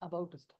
about to start.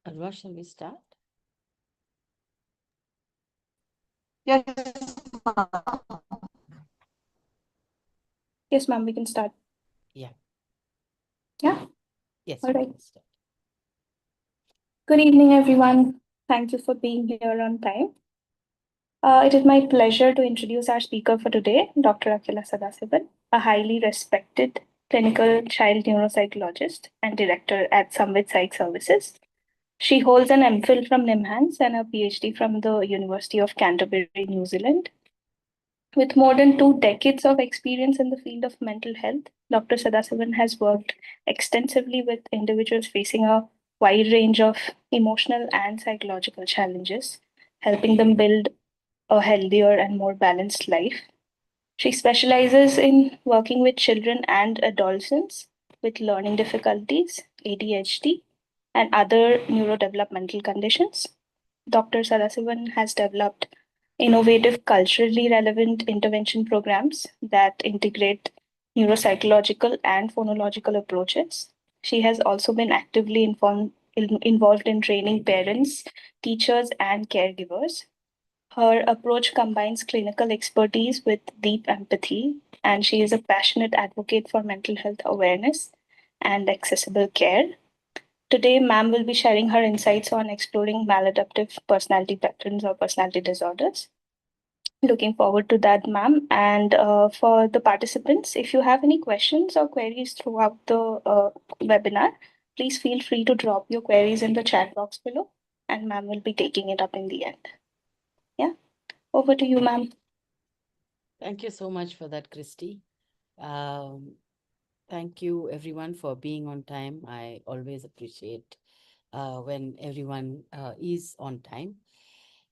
Arva, shall we start? Yes, yes, ma'am, we can start. Yeah. Yeah. Yes. All we right. can start. Good evening, everyone. Thank you for being here on time. It is my pleasure to introduce our speaker for today, Dr. Akila Sadasivan, a highly respected clinical child neuropsychologist and director at Summit Psych Services. She holds an MPhil from NIMHANS and a PhD from the University of Canterbury, New Zealand. With more than 2 decades of experience in the field of mental health, Dr. Sadasivan has worked extensively with individuals facing a wide range of emotional and psychological challenges, helping them build a healthier and more balanced life. She specializes in working with children and adolescents with learning difficulties, ADHD, and other neurodevelopmental conditions. Dr. Sadasivan has developed innovative, culturally relevant intervention programs that integrate neuropsychological and phonological approaches. She has also been actively involved in training parents, teachers, and caregivers. Her approach combines clinical expertise with deep empathy, and she is a passionate advocate for mental health awareness and accessible care. Today, ma'am will be sharing her insights on exploring maladaptive personality patterns or personality disorders. Looking forward to that, ma'am. And for the participants, if you have any questions or queries throughout the webinar, please feel free to drop your queries in the chat box below, and ma'am will be taking it up in the end. Yeah, over to you, ma'am. Thank you so much for that, Christy. Um, Thank you, everyone, for being on time. I always appreciate when everyone is on time.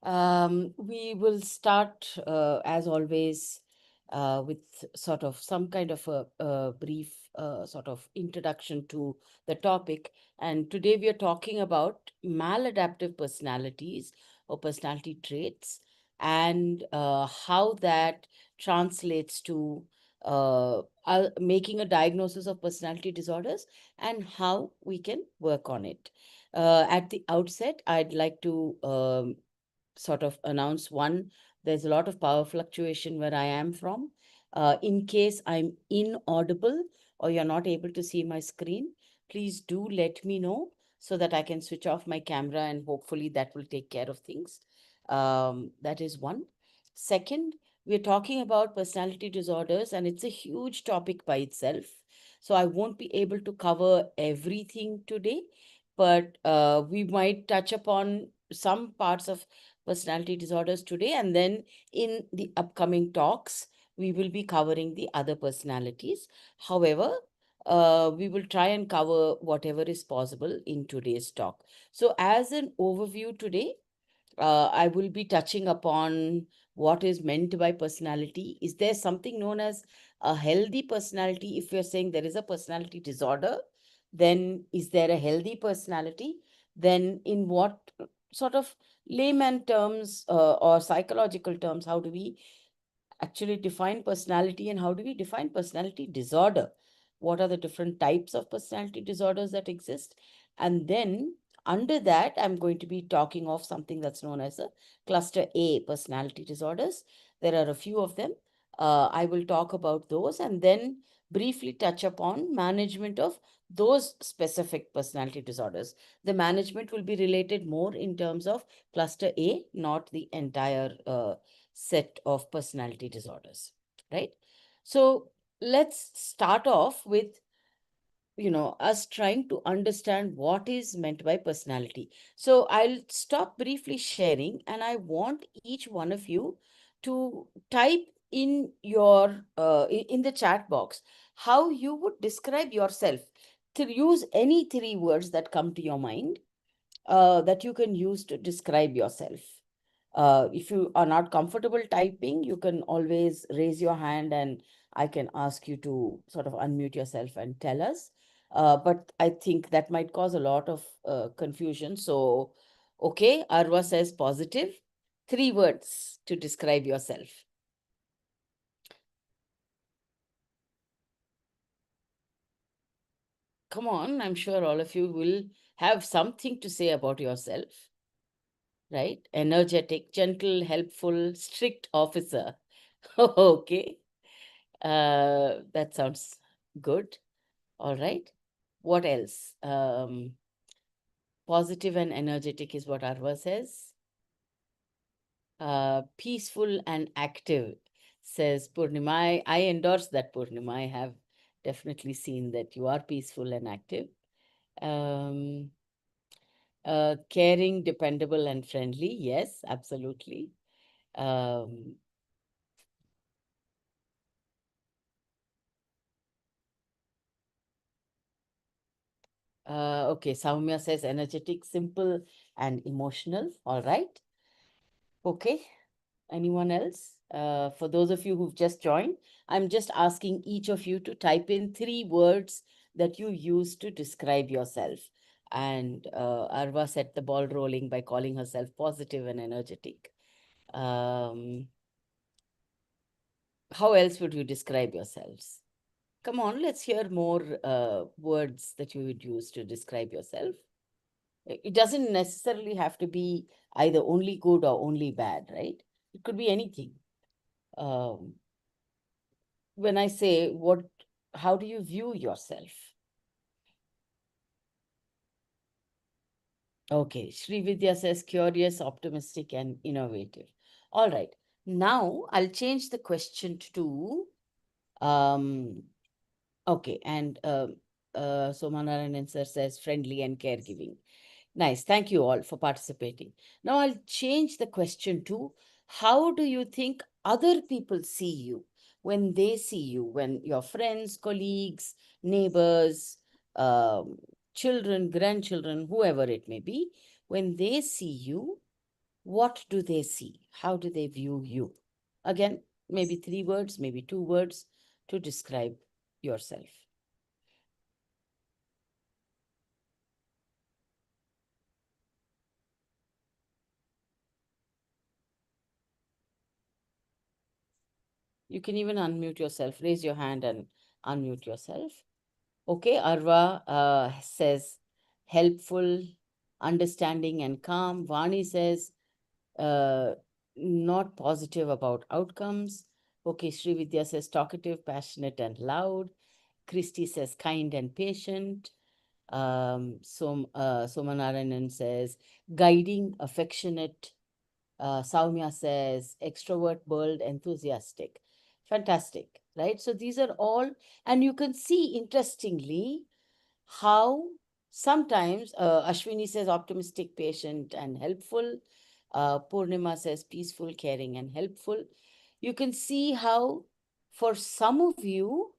We will start, as always, with sort of some kind of a brief sort of introduction to the topic. And today we are talking about maladaptive personalities or personality traits and how that translates to making a diagnosis of personality disorders and how we can work on it. At the outset, I'd like to sort of announce one, there's a lot of power fluctuation where I am from. In case I'm inaudible or you're not able to see my screen, please do let me know so that I can switch off my camera and hopefully that will take care of things. That is one. Second, we're talking about personality disorders and it's a huge topic by itself. So I won't be able to cover everything today, but we might touch upon some parts of personality disorders today. And then in the upcoming talks, we will be covering the other personalities. However, we will try and cover whatever is possible in today's talk. So, as an overview today, I will be touching upon what is meant by personality. Is there something known as a healthy personality? If you're saying there is a personality disorder, then is there a healthy personality? Then, in what sort of layman terms or psychological terms, how do we actually define personality and how do we define personality disorder? What are the different types of personality disorders that exist? And then under that, I'm going to be talking of something that's known as a cluster A personality disorders. There are a few of them. I will talk about those and then briefly touch upon management of those specific personality disorders. The management will be related more in terms of cluster A, not the entire set of personality disorders, right? So let's start off with us trying to understand what is meant by personality. So I'll stop briefly sharing and I want each one of you to type in your in the chat box how you would describe yourself, to use any three words that come to your mind that you can use to describe yourself. If you are not comfortable typing, you can always raise your hand and I can ask you to sort of unmute yourself and tell us. But I think that might cause a lot of confusion. So, okay, Arwa says positive. Three words to describe yourself. Come on, I'm sure all of you will have something to say about yourself, right? Energetic, gentle, helpful, strict officer. Okay. That sounds good. All right. What else? Positive and energetic is what Arva says. Peaceful and active, says Purnima. I endorse that, Purnima. I have definitely seen that you are peaceful and active. Um, Caring, dependable, and friendly. Yes, absolutely. Um, okay, Soumya says energetic, simple, and emotional. All right. Okay. Anyone else? For those of you who've just joined, I'm just asking each of you to type in 3 words that you use to describe yourself. And Arva set the ball rolling by calling herself positive and energetic. How else would you describe yourselves? Come on, let's hear more words that you would use to describe yourself. It doesn't necessarily have to be either only good or only bad, right? It could be anything. Um, when I say how do you view yourself? Okay, Sri Vidya says curious, optimistic, and innovative. All right. Now I'll change the question to um okay, and Somanarayan sir says friendly and caregiving. Nice. Thank you all for participating. Now I'll change the question to how do you think other people see you when they see you, when your friends, colleagues, neighbors, um, children, grandchildren, whoever it may be, when they see you, what do they see? How do they view you? Again, maybe 3 words, maybe 2 words to describe yourself. You can even unmute yourself. Raise your hand and unmute yourself. Okay, Arva says helpful, understanding, and calm. Vani says uh, not positive about outcomes. Okay, Sri Vidya says talkative, passionate, and loud. Christy says kind and patient. Somanarayanan says guiding, affectionate. Soumya says extrovert, bold, enthusiastic. Fantastic, right? So these are all, and you can see interestingly how sometimes Ashwini says optimistic, patient, and helpful. Purnima says peaceful, caring, and helpful. You can see how, for some of you,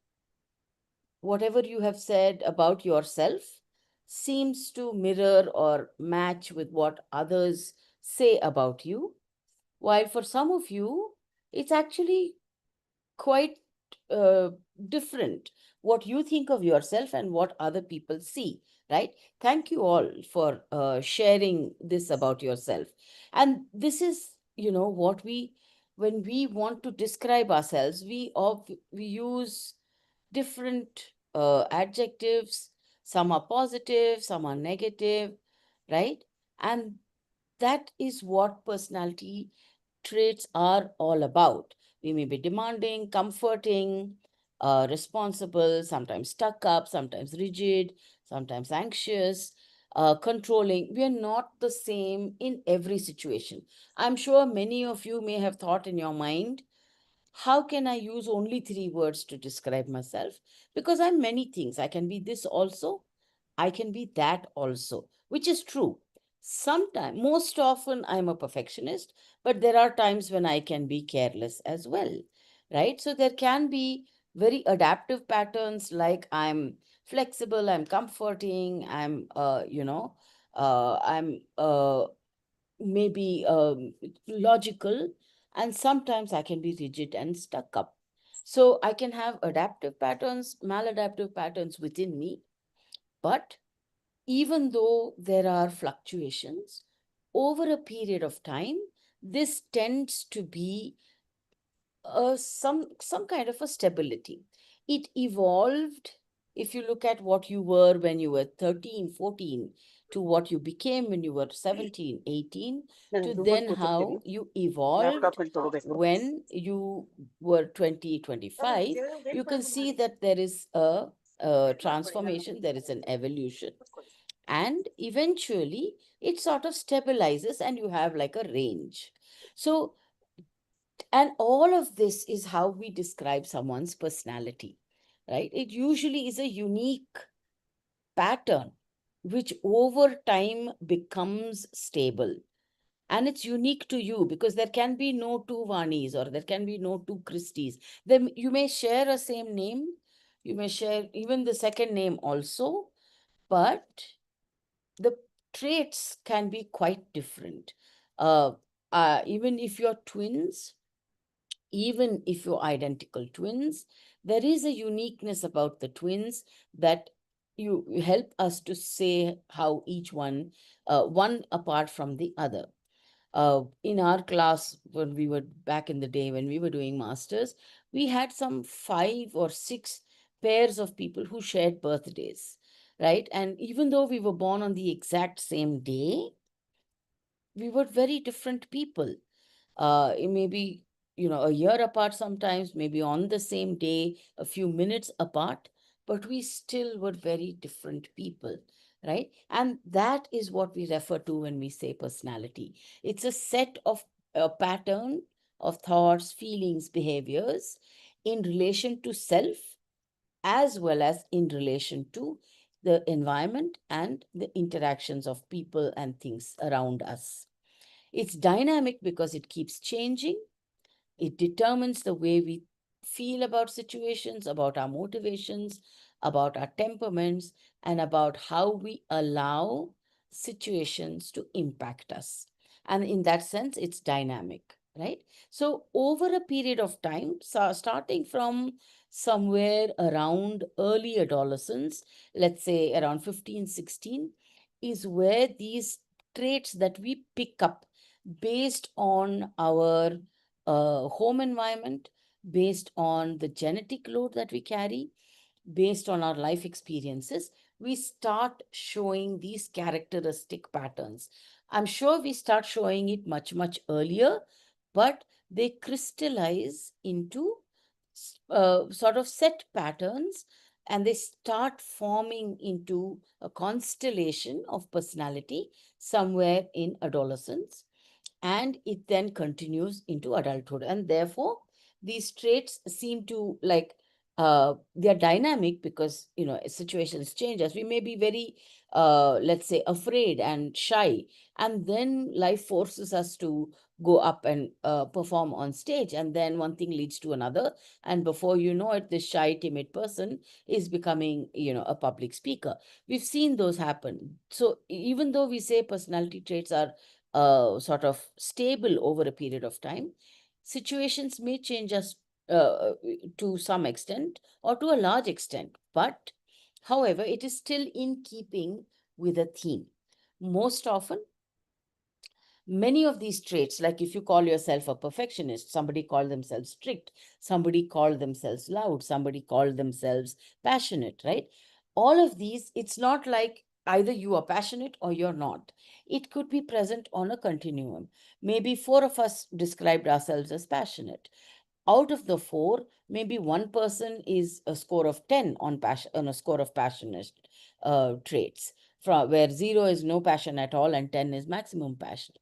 whatever you have said about yourself seems to mirror or match with what others say about you, while for some of you, it's actually quite uh, different what you think of yourself and what other people see, right? Thank you all for sharing this about yourself. And this is, what when we want to describe ourselves, we use different adjectives. Some are positive, some are negative, right? And that is what personality traits are all about. We may be demanding, comforting, responsible, sometimes stuck up, sometimes rigid, sometimes anxious, controlling. We are not the same in every situation. I'm sure many of you may have thought in your mind, how can I use only 3 words to describe myself? Because I'm many things. I can be this also, I can be that also, which is true. Sometimes, most often, I'm a perfectionist, but there are times when I can be careless as well, right? So there can be very adaptive patterns, like I'm flexible, I'm comforting, I'm maybe logical, and sometimes I can be rigid and stuck up. So I can have adaptive patterns, maladaptive patterns within me, but even though there are fluctuations over a period of time, this tends to be some kind of a stability. It evolved. If you look at what you were when you were 13, 14, to what you became when you were 17, 18, to then how you evolved when you were 20, 25, you can see that there is a transformation, there is an evolution. And eventually it sort of stabilizes and you have like a range. So, and all of this is how we describe someone's personality, right? It usually is a unique pattern which over time becomes stable, and it's unique to you because there can be no two Vanis or there can be no two Christies. Then you may share a same name, you may share even the second name also, but the traits can be quite different. Uh, Even if you're twins, even if you're identical twins, there is a uniqueness about the twins that you help us to say how each one, one apart from the other. In our class, when we were back in the day, when we were doing masters, we had some 5 or 6 pairs of people who shared birthdays, right? And even though we were born on the exact same day, we were very different people. It may be, a year apart sometimes, maybe on the same day, a few minutes apart, but we still were very different people, right? And that is what we refer to when we say personality. It's a set of a pattern of thoughts, feelings, behaviors in relation to self, as well as in relation to the environment and the interactions of people and things around us. It's dynamic because it keeps changing. It determines the way we feel about situations, about our motivations, about our temperaments, and about how we allow situations to impact us. And in that sense, it's dynamic, right? So, over a period of time, starting from somewhere around early adolescence, let's say around 15, 16, is where these traits that we pick up based on our home environment, based on the genetic load that we carry, based on our life experiences, we start showing these characteristic patterns. I'm sure we start showing it much, much earlier, but they crystallize into sort of set patterns, and they start forming into a constellation of personality somewhere in adolescence, and it then continues into adulthood. And therefore these traits seem to like, they are dynamic because situations change us. We may be very, let's say, afraid and shy, and then life forces us to go up and perform on stage, and then one thing leads to another, and before you know it, this shy timid person is becoming a public speaker. We've seen those happen. So even though we say personality traits are sort of stable over a period of time, situations may change us to some extent or to a large extent. But, however, it is still in keeping with a theme. Most often, many of these traits, like if you call yourself a perfectionist, somebody call themselves strict, somebody call themselves loud, somebody call themselves passionate, right? All of these, it's not like either you are passionate or you're not. It could be present on a continuum. Maybe 4 of us described ourselves as passionate. Out of the 4, maybe one person is a score of 10 on passion, on a score of passionate traits, from where 0 is no passion at all and 10 is maximum passion.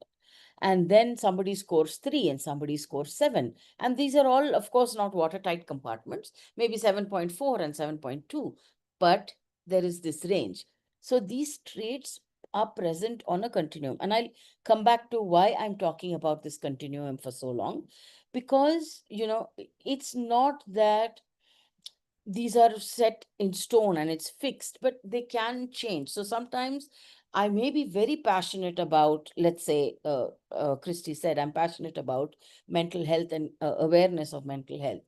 And then somebody scores 3 and somebody scores 7, and these are all, of course, not watertight compartments, maybe 7.4 and 7.2, but there is this range. So these traits are present on a continuum, and I'll come back to why I'm talking about this continuum for so long, because it's not that these are set in stone and it's fixed, but they can change. So sometimes I may be very passionate about, let's say, Christy said, I'm passionate about mental health and awareness of mental health.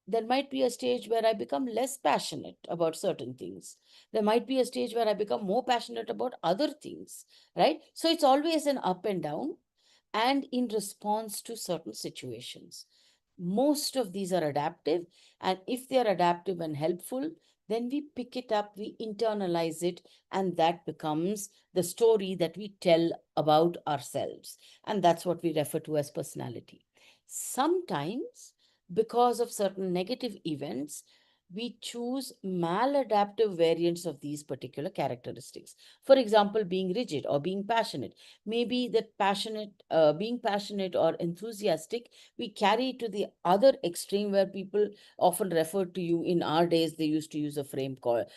There might be a stage where I become less passionate about certain things. There might be a stage where I become more passionate about other things, right? So it's always an up and down, and in response to certain situations. Most of these are adaptive, and if they are adaptive and helpful, then we pick it up, we internalize it, and that becomes the story that we tell about ourselves. And that's what we refer to as personality. Sometimes, because of certain negative events, we choose maladaptive variants of these particular characteristics. For example, being rigid or being passionate. Maybe that being passionate or enthusiastic, we carry it to the other extreme where people often refer to you. In our days, they used to use a term called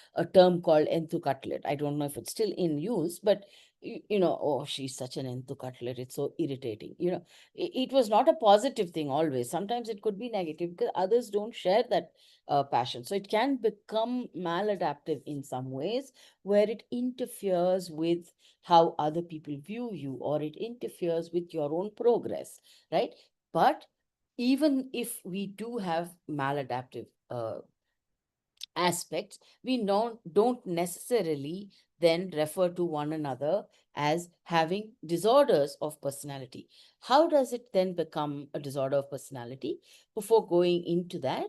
enthucutlet. I don't know if it's still in use, but oh, she's such an enthucutlet. It's so irritating. It was not a positive thing always. Sometimes it could be negative because others don't share that passion. So it can become maladaptive in some ways, where it interferes with how other people view you, or it interferes with your own progress, right? But even if we do have maladaptive aspects, we don't necessarily then refer to one another as having disorders of personality. How does it then become a disorder of personality? Before going into that,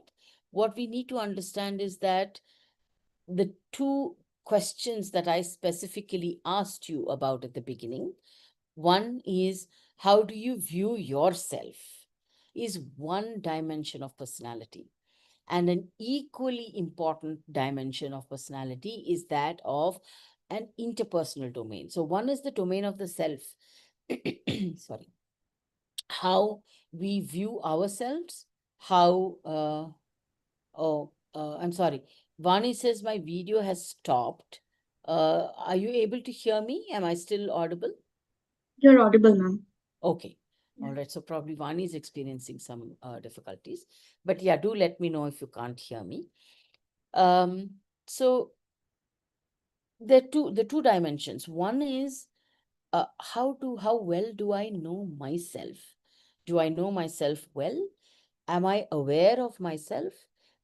what we need to understand is that the two questions that I specifically asked you about at the beginning, one is, how do you view yourself, is one dimension of personality. And an equally important dimension of personality is that of an interpersonal domain. So, one is the domain of the self. Sorry, how we view ourselves, how, I'm sorry. Vani says my video has stopped. Are you able to hear me? Am I still audible? You're audible, ma'am. Okay. Yeah. All right. So probably Vani is experiencing some difficulties. But yeah, do let me know if you can't hear me. Um, so the two dimensions. One is, how well do I know myself? Do I know myself well? Am I aware of myself?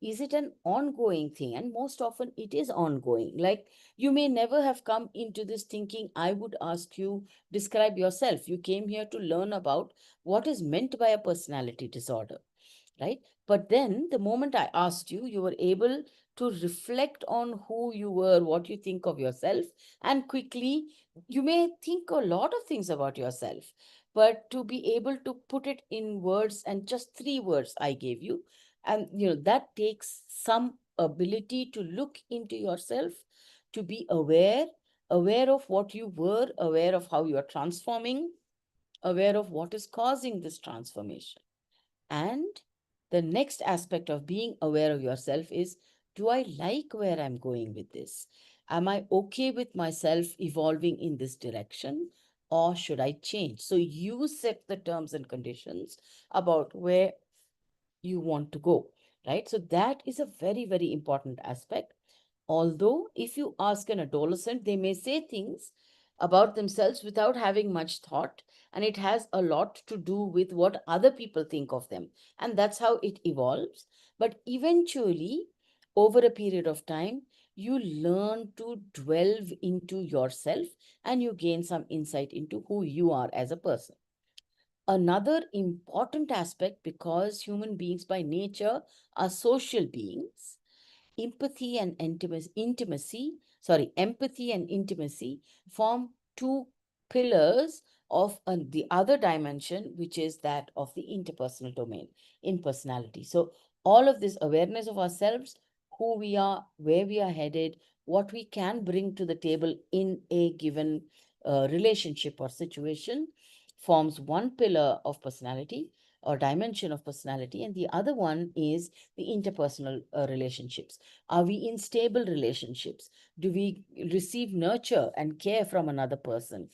Is it an ongoing thing? And most often it is ongoing. Like, you may never have come into this thinking, I would ask you, describe yourself. You came here to learn about what is meant by a personality disorder, right? But then the moment I asked you, you were able to reflect on who you were, what you think of yourself, and quickly you may think a lot of things about yourself, but to be able to put it in words, and just 3 words I gave you, and that takes some ability to look into yourself, to be aware of what you were, aware of how you are transforming, aware of what is causing this transformation. And the next aspect of being aware of yourself is, do I like where I'm going with this? Am I okay with myself evolving in this direction? Or should I change? So you set the terms and conditions about where you want to go, right? So that is a very, very important aspect. Although, if you ask an adolescent, they may say things about themselves without having much thought, and it has a lot to do with what other people think of them. And that's how it evolves. But eventually, over a period of time, you learn to delve into yourself, and you gain some insight into who you are as a person. Another important aspect, because human beings by nature are social beings, empathy and intimacy form two pillars of the other dimension, which is that of the interpersonal domain in personality. So all of this awareness of ourselves, who we are, where we are headed, what we can bring to the table in a given relationship or situation, forms one pillar of personality or dimension of personality, and the other one is the interpersonal relationships. Are we in stable relationships? Do we receive nurture and care from another person?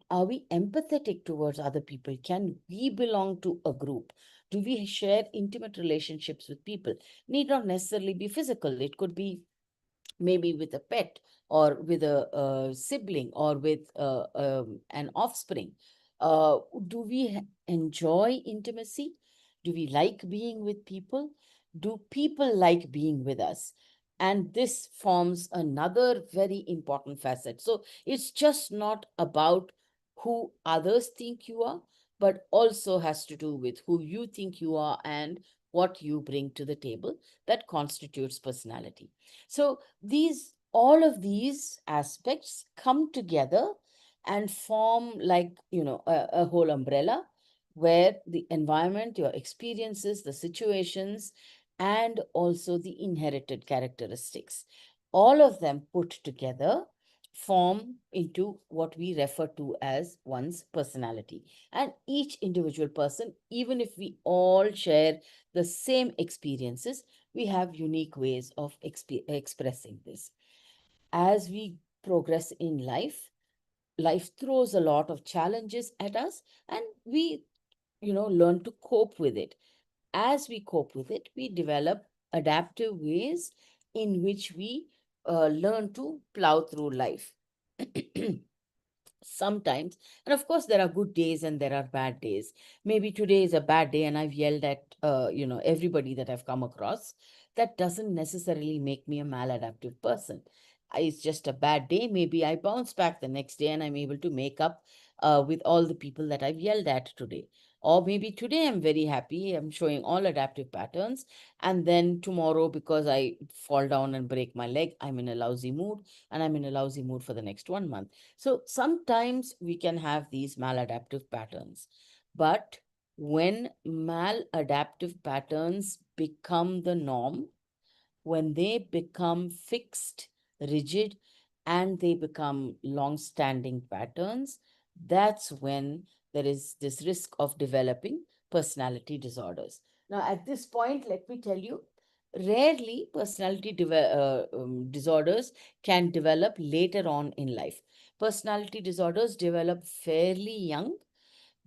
Are we empathetic towards other people? Can we belong to a group? Do we share intimate relationships with people? Need not necessarily be physical. It could be maybe with a pet, or with a sibling, or with an offspring. Do we enjoy intimacy? Do we like being with people? Do people like being with us? And this forms another very important facet. So it's just not about who others think you are, but also has to do with who you think you are and what you bring to the table that constitutes personality. So all of these aspects come together and form, like, a whole umbrella, where the environment, your experiences, the situations, and also the inherited characteristics. All of them put together form into what we refer to as one's personality. And each individual person, even if we all share the same experiences, we have unique ways of expressing this. As we progress in life, life throws a lot of challenges at us, and we learn to cope with it. As we cope with it, we develop adaptive ways in which we learn to plow through life. Sometimes, and of course there are good days and there are bad days. Maybe today is a bad day and I've yelled at everybody that I've come across. That doesn't necessarily make me a maladaptive person. It's just a bad day. Maybe I bounce back the next day and I'm able to make up with all the people that I've yelled at today. Or maybe today I'm very happy, I'm showing all adaptive patterns, and then tomorrow, because I fall down and break my leg, I'm in a lousy mood, and I'm in a lousy mood for the next 1 month. So sometimes we can have these maladaptive patterns. But when maladaptive patterns become the norm, when they become fixed, rigid, and they become long-standing patterns, that's when there is this risk of developing personality disorders. Now, at this point, let me tell you, rarely personality disorders can develop later on in life. Personality disorders develop fairly young.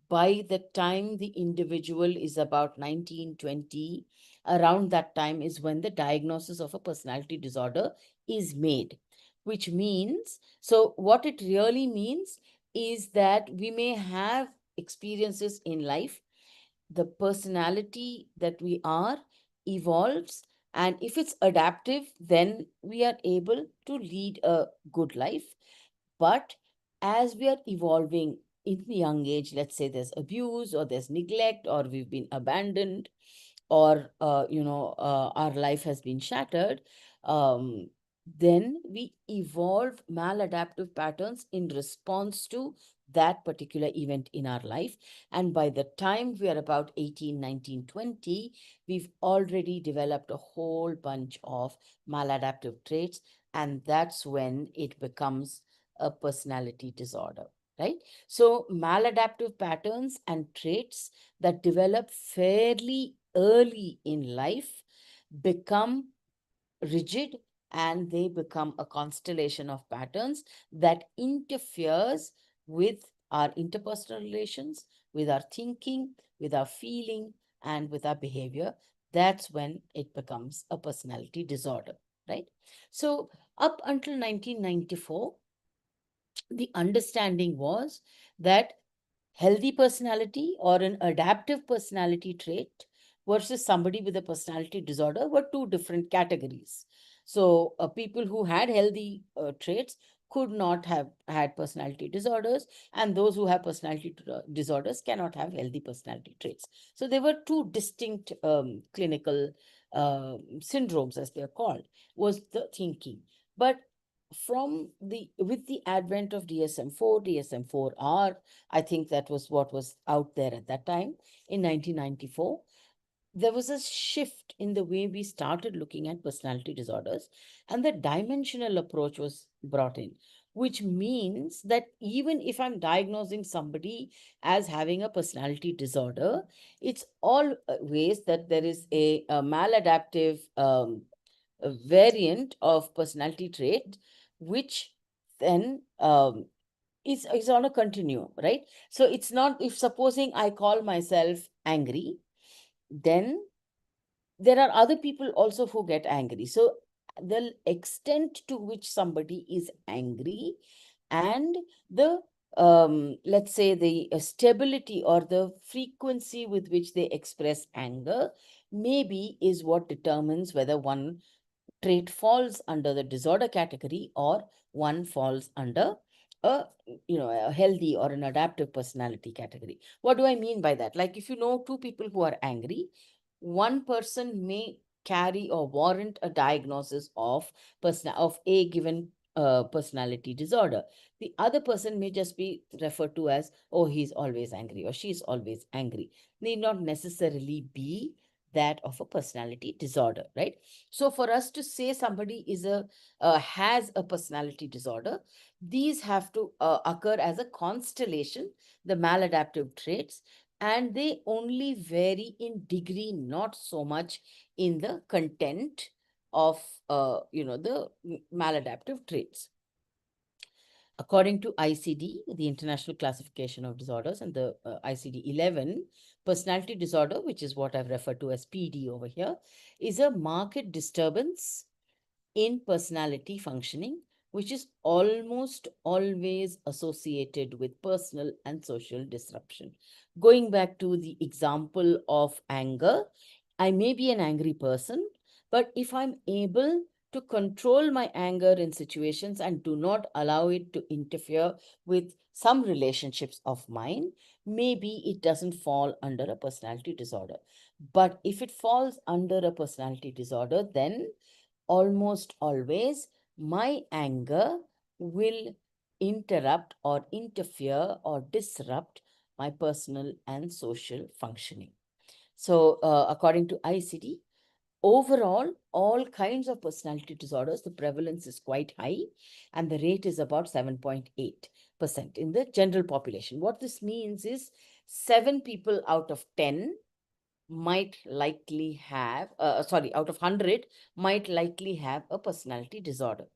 By the time the individual is about 19, 20, around that time is when the diagnosis of a personality disorder is made. Which means, so what it really means is that we may have experiences in life, the personality that we are evolves, and if it's adaptive, then we are able to lead a good life. But as we are evolving in the young age, let's say there's abuse or there's neglect or we've been abandoned, or our life has been shattered, um, then we evolve maladaptive patterns in response to that particular event in our life. And by the time we are about 18, 19, 20, we've already developed a whole bunch of maladaptive traits, and that's when it becomes a personality disorder, right? So maladaptive patterns and traits that develop fairly early in life become rigid, and they become a constellation of patterns that interferes with our interpersonal relations, with our thinking, with our feeling, and with our behavior. That's when it becomes a personality disorder, right? So up until 1994, the understanding was that healthy personality or an adaptive personality trait versus somebody with a personality disorder were two different categories. So, people who had healthy traits could not have had personality disorders, and those who have personality disorders cannot have healthy personality traits. So, there were two distinct clinical syndromes, as they are called, was the thinking. But with the advent of DSM-4, DSM-4R, I think that was what was out there at that time in 1994. There was a shift in the way we started looking at personality disorders, and the dimensional approach was brought in, which means that even if I'm diagnosing somebody as having a personality disorder, it's always that there is a maladaptive a variant of personality trait, which then is on a continuum, right? So it's not, if supposing I call myself angry, then there are other people also who get angry. So the extent to which somebody is angry and the let's say the stability or the frequency with which they express anger maybe is what determines whether one trait falls under the disorder category or one falls under a a healthy or an adaptive personality category. What do I mean by that? Like, if you know two people who are angry, one person may carry or warrant a diagnosis of a given personality disorder. The other person may just be referred to as, oh, he's always angry or she's always angry. Need not necessarily be that of a personality disorder, right? So for us to say somebody has a personality disorder, these have to occur as a constellation, the maladaptive traits, and they only vary in degree, not so much in the content of the maladaptive traits. According to ICD, the International Classification of Disorders, and the ICD-11, personality disorder, which is what I've referred to as PD over here, is a marked disturbance in personality functioning, which is almost always associated with personal and social disruption. Going back to the example of anger, I may be an angry person, but if I'm able to control my anger in situations and do not allow it to interfere with some relationships of mine, maybe it doesn't fall under a personality disorder. But if it falls under a personality disorder, then almost always my anger will interrupt or interfere or disrupt my personal and social functioning. So, according to ICD, overall, all kinds of personality disorders, the prevalence is quite high, and the rate is about 7.8% in the general population. What this means is 7 people out of 10 might likely have, out of 100, might likely have a personality disorder.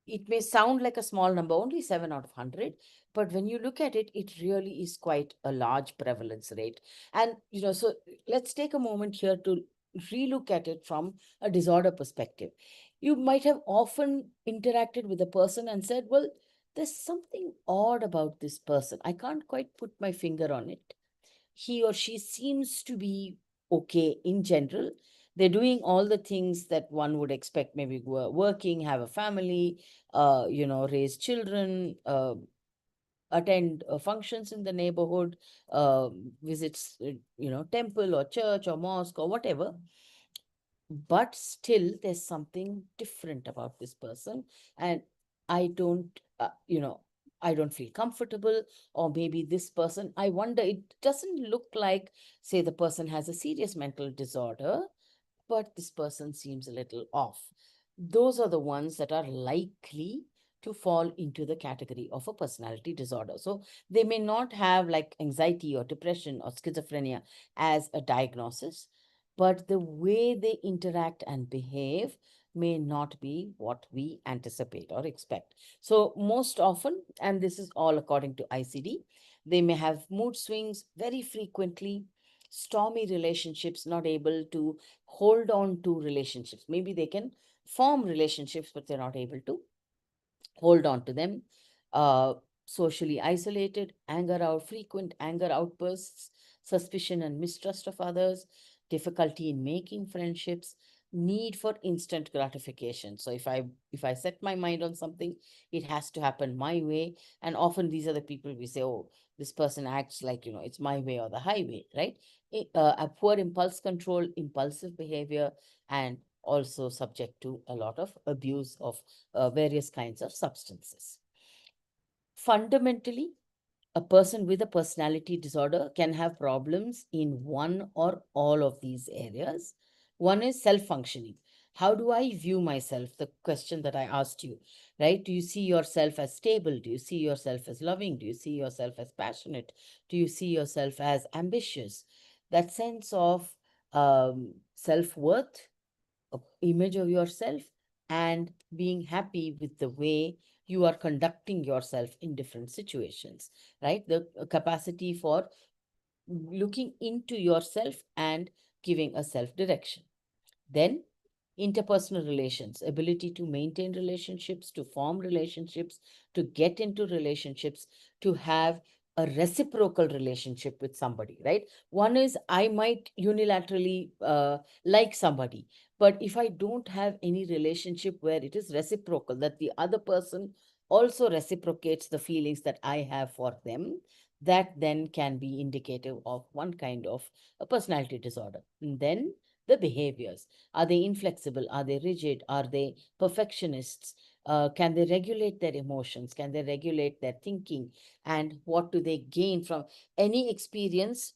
It may sound like a small number, only 7 out of 100, but when you look at it, it really is quite a large prevalence rate. And, so let's take a moment here to relook at it from a disorder perspective. You might have often interacted with a person and said, well, there's something odd about this person. I can't quite put my finger on it. He or she seems to be okay in general. They're doing all the things that one would expect, maybe working, have a family, raise children, attend functions in the neighborhood, visits, temple or church or mosque or whatever. But still, there's something different about this person. And I don't, I don't feel comfortable. Or maybe this person, I wonder, it doesn't look like, say, the person has a serious mental disorder, but this person seems a little off. Those are the ones that are likely to fall into the category of a personality disorder. So they may not have like anxiety or depression or schizophrenia as a diagnosis, but the way they interact and behave may not be what we anticipate or expect. So most often, and this is all according to ICD, they may have mood swings very frequently, stormy relationships, not able to hold on to relationships. Maybe they can form relationships, but they're not able to hold on to them. Uh, Socially isolated, frequent anger outbursts, suspicion and mistrust of others, difficulty in making friendships, need for instant gratification. So if I set my mind on something, it has to happen my way. And often these are the people we say, oh, this person acts like, it's my way or the highway, right? A poor impulse control, impulsive behavior, and also subject to a lot of abuse of various kinds of substances. Fundamentally, a person with a personality disorder can have problems in one or all of these areas. One is self-functioning. How do I view myself? The question that I asked you, right? Do you see yourself as stable? Do you see yourself as loving? Do you see yourself as passionate? Do you see yourself as ambitious? That sense of self-worth, image of yourself, and being happy with the way you are conducting yourself in different situations, right? The capacity for looking into yourself and giving a self direction. Then, interpersonal relations, ability to maintain relationships, to form relationships, to get into relationships, to have a reciprocal relationship with somebody, right? One is I might unilaterally like somebody, but if I don't have any relationship where it is reciprocal, that the other person also reciprocates the feelings that I have for them, that then can be indicative of one kind of a personality disorder. And then the behaviors. Are they inflexible? Are they rigid? Are they perfectionists? Can they regulate their emotions? Can they regulate their thinking? And what do they gain from any experience?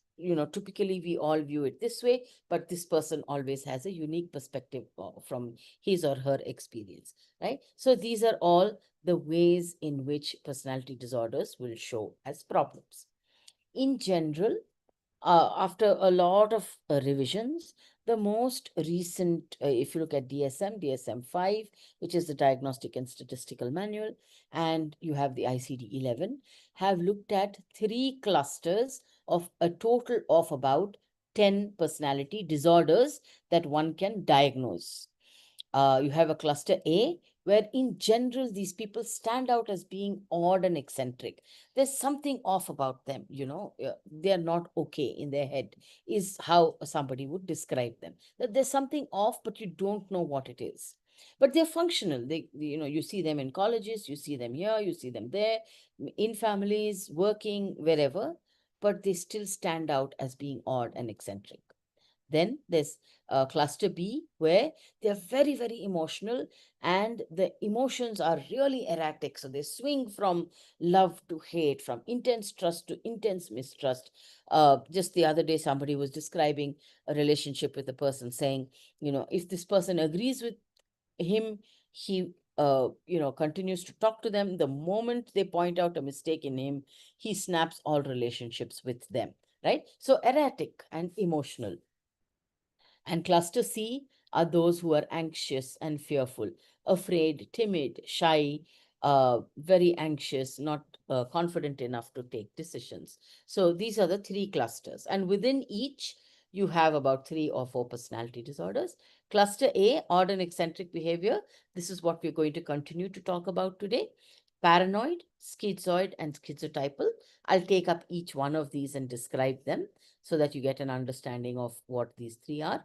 typically we all view it this way, but this person always has a unique perspective from his or her experience, right? So these are all the ways in which personality disorders will show as problems. In general, after a lot of revisions, the most recent, if you look at DSM 5, which is the Diagnostic and Statistical Manual, and you have the ICD 11, have looked at three clusters of a total of about 10 personality disorders that one can diagnose. You have a cluster A, where in general, these people stand out as being odd and eccentric. There's something off about them, they're not okay in their head, is how somebody would describe them. That there's something off, but you don't know what it is. But they're functional. You see them in colleges, you see them here, you see them there, in families, working, wherever, but they still stand out as being odd and eccentric. Then there's cluster B, where they're very, very emotional, and the emotions are really erratic. So they swing from love to hate, from intense trust to intense mistrust. Just the other day, somebody was describing a relationship with a person, saying, if this person agrees with him, he continues to talk to them. The moment they point out a mistake in him, he snaps all relationships with them, right? So erratic and emotional. And cluster C are those who are anxious and fearful, afraid, timid, shy, very anxious, not confident enough to take decisions. So these are the three clusters. And within each, you have about 3 or 4 personality disorders. Cluster A, odd and eccentric behavior. This is what we're going to continue to talk about today. Paranoid, schizoid, and schizotypal. I'll take up each one of these and describe them so that you get an understanding of what these three are.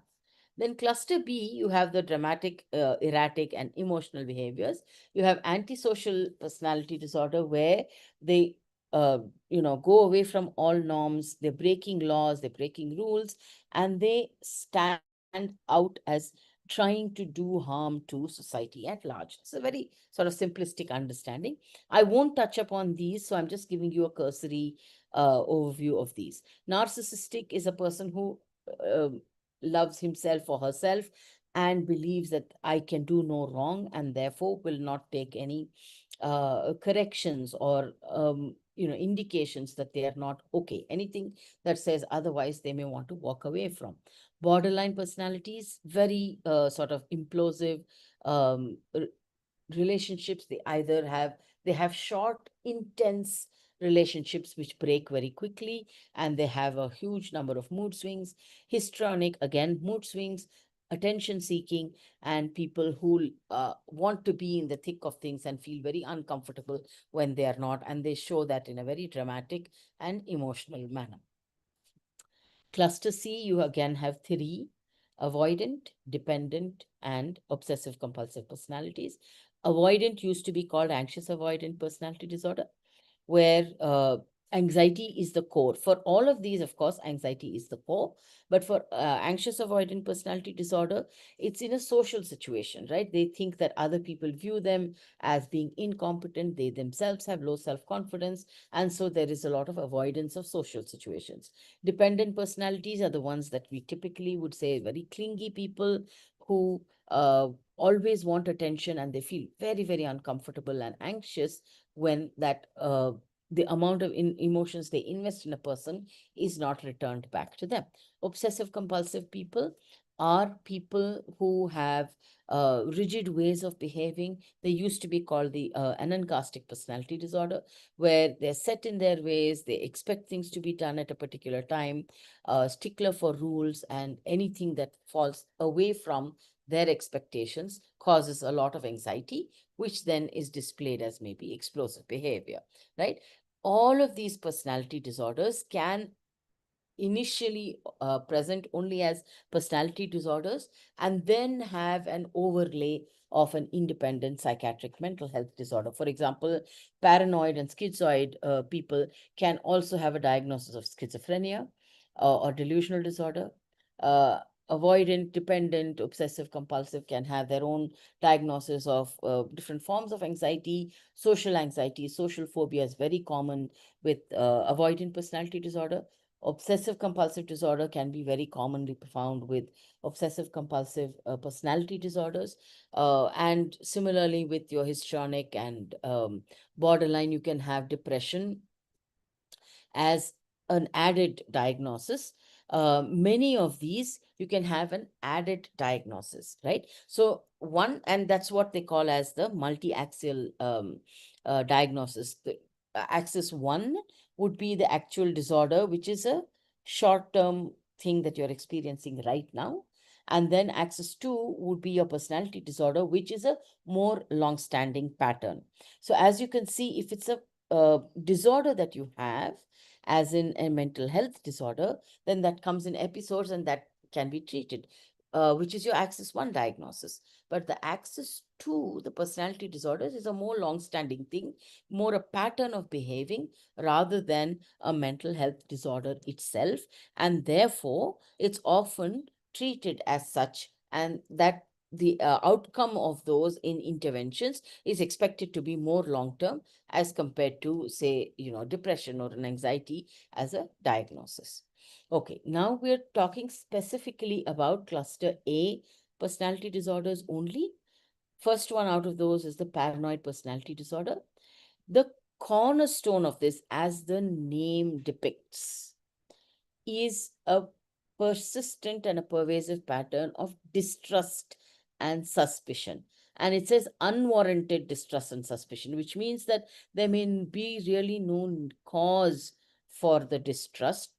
Then cluster B, you have the dramatic, erratic, and emotional behaviors. You have antisocial personality disorder, where they, go away from all norms. They're breaking laws, they're breaking rules, and they stand out as trying to do harm to society at large. It's a very sort of simplistic understanding. I won't touch upon these, so I'm just giving you a cursory overview of these. Narcissistic is a person who loves himself or herself and believes that I can do no wrong, and therefore will not take any corrections or indications that they are not okay. Anything that says otherwise, they may want to walk away from. Borderline personalities, very sort of implosive relationships. They have short, intense relationships which break very quickly, and they have a huge number of mood swings. Histrionic, again, mood swings, attention seeking, and people who want to be in the thick of things and feel very uncomfortable when they are not, and they show that in a very dramatic and emotional manner. Cluster C, you again have 3: avoidant, dependent, and obsessive compulsive personalities. Avoidant used to be called anxious avoidant personality disorder, where anxiety is the core. For all of these, of course, anxiety is the core. But for anxious avoidant personality disorder, it's in a social situation, right? They think that other people view them as being incompetent. They themselves have low self-confidence. And so there is a lot of avoidance of social situations. Dependent personalities are the ones that we typically would say very clingy people who always want attention, and they feel very, very uncomfortable and anxious when that the amount of emotions they invest in a person is not returned back to them. Obsessive compulsive people are people who have rigid ways of behaving. They used to be called the anancastic personality disorder, where they're set in their ways. They expect things to be done at a particular time, stickler for rules, and anything that falls away from their expectations causes a lot of anxiety, which then is displayed as maybe explosive behavior, right? All of these personality disorders can initially present only as personality disorders, and then have an overlay of an independent psychiatric mental health disorder. For example, paranoid and schizoid people can also have a diagnosis of schizophrenia or delusional disorder. Uh, Avoidant, dependent, obsessive compulsive can have their own diagnosis of different forms of anxiety. Social anxiety, social phobia is very common with avoidant personality disorder. Obsessive compulsive disorder can be very commonly found with obsessive compulsive personality disorders. And similarly, with your histrionic and borderline, you can have depression as an added diagnosis. Many of these you can have an added diagnosis, right? So one, and that's what they call as the multi-axial diagnosis. The axis one would be the actual disorder, which is a short-term thing that you're experiencing right now. And then axis two would be your personality disorder, which is a more long-standing pattern. So as you can see, if it's a disorder that you have, as in a mental health disorder, then that comes in episodes and that can be treated, which is your axis one diagnosis. But the axis two, the personality disorders, is a more long-standing thing, more a pattern of behaving rather than a mental health disorder itself. And therefore, it's often treated as such, and that the outcome of those in interventions is expected to be more long term as compared to, say, depression or an anxiety as a diagnosis. Okay, now we're talking specifically about cluster A personality disorders only. First one out of those is the paranoid personality disorder. The cornerstone of this, as the name depicts, is a persistent and a pervasive pattern of distrust and suspicion. And it says unwarranted distrust and suspicion, which means that there may be really no cause for the distrust,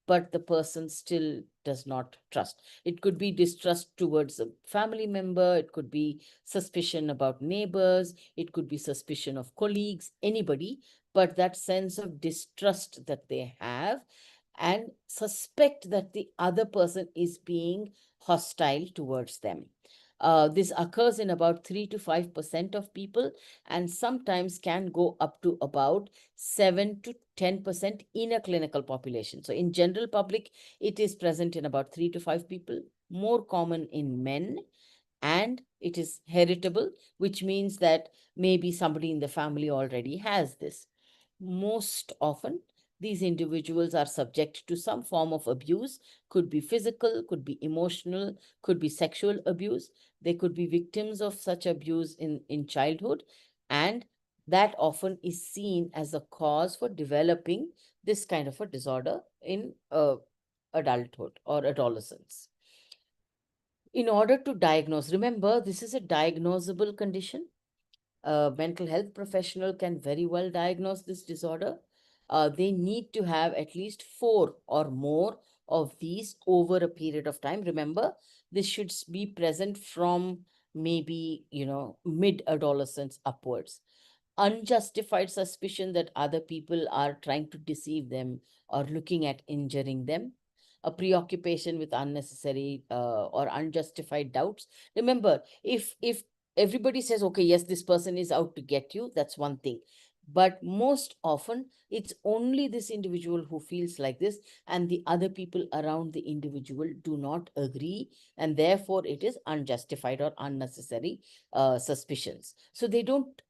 but the person still does not trust. It could be distrust towards a family member, it could be suspicion about neighbors, it could be suspicion of colleagues, anybody, but that sense of distrust that they have and suspect that the other person is being hostile towards them. This occurs in about 3 to 5% of people and sometimes can go up to about 7 to 10% in a clinical population. So in general public, it is present in about 3 to 5 people, more common in men, and it is heritable, which means that maybe somebody in the family already has this. Most often, these individuals are subject to some form of abuse, could be physical, could be emotional, could be sexual abuse. They could be victims of such abuse in childhood, and that often is seen as a cause for developing this kind of a disorder in adulthood or adolescence. In order to diagnose, remember, this is a diagnosable condition. A mental health professional can very well diagnose this disorder. They need to have at least 4 or more of these over a period of time. Remember, this should be present from maybe, mid adolescence upwards. Unjustified suspicion that other people are trying to deceive them or looking at injuring them, a preoccupation with unnecessary or unjustified doubts. Remember, if everybody says, okay, yes, this person is out to get you, that's one thing. But most often, it's only this individual who feels like this, and the other people around the individual do not agree, and therefore it is unjustified or unnecessary suspicions. So they don't,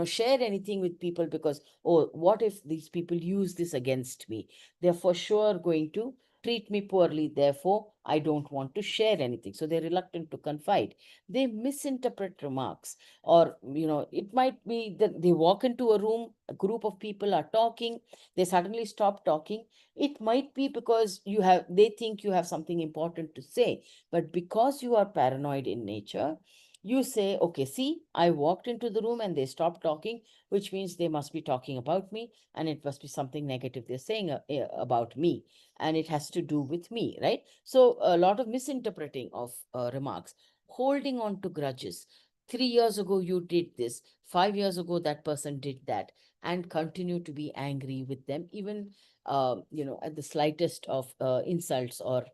share anything with people because, oh, what if these people use this against me? They're for sure going to treat me poorly. Therefore, I don't want to share anything. So they're reluctant to confide. They misinterpret remarks, or, it might be that they walk into a room, a group of people are talking, they suddenly stop talking. It might be because they think you have something important to say, but because you are paranoid in nature, you say, okay, see, I walked into the room and they stopped talking, which means they must be talking about me, and it must be something negative they're saying about me, and it has to do with me, right? So a lot of misinterpreting of remarks, holding on to grudges. 3 years ago, you did this. 5 years ago, that person did that, and continue to be angry with them, even, at the slightest of insults or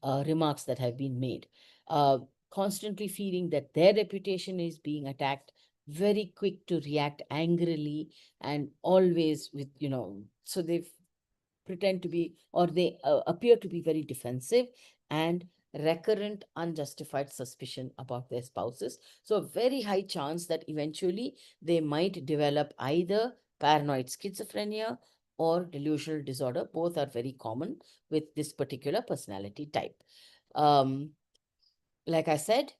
remarks that have been made. Uh, Constantly feeling that their reputation is being attacked, very quick to react angrily, and always with, so they pretend to be, or they appear to be very defensive, and recurrent unjustified suspicion about their spouses. So, very high chance that eventually they might develop either paranoid schizophrenia or delusional disorder. Both are very common with this particular personality type. Um, like I said,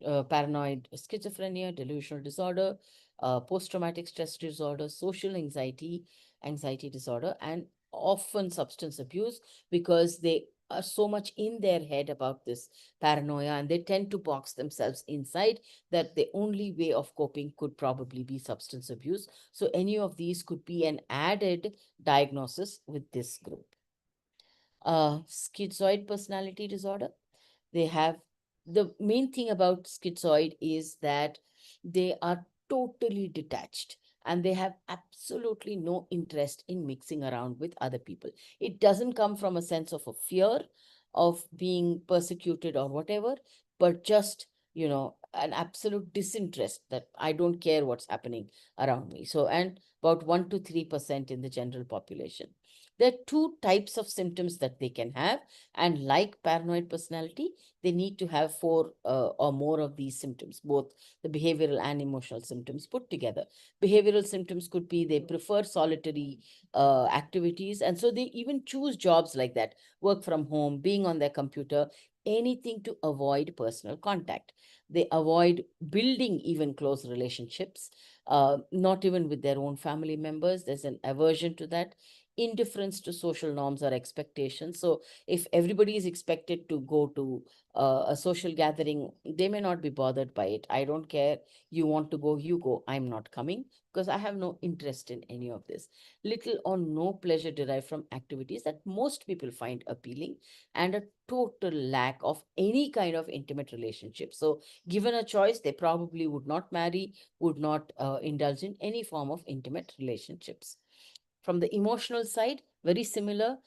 paranoid schizophrenia, delusional disorder, post-traumatic stress disorder, social anxiety disorder, and often substance abuse, because they are so much in their head about this paranoia, and they tend to box themselves inside that the only way of coping could probably be substance abuse. So any of these could be an added diagnosis with this group. Schizoid personality disorder, they have, the main thing about schizoid is that they are totally detached and they have absolutely no interest in mixing around with other people. It doesn't come from a sense of a fear of being persecuted or whatever, but just, an absolute disinterest that I don't care what's happening around me. So, and about 1 to 3% in the general population. There are two types of symptoms that they can have, and like paranoid personality, they need to have four or more of these symptoms, both the behavioral and emotional symptoms put together. Behavioral symptoms could be they prefer solitary activities, and so they even choose jobs like that, work from home, being on their computer, anything to avoid personal contact. They avoid building even close relationships, not even with their own family members. There's an aversion to that, indifference to social norms or expectations. So if everybody is expected to go to a social gathering, they may not be bothered by it. I don't care. You want to go, you go. I'm not coming because I have no interest in any of this. Little or no pleasure derived from activities that most people find appealing, and a total lack of any kind of intimate relationship. So, given a choice, they probably would not marry, would not indulge in any form of intimate relationships. From the emotional side, very similar,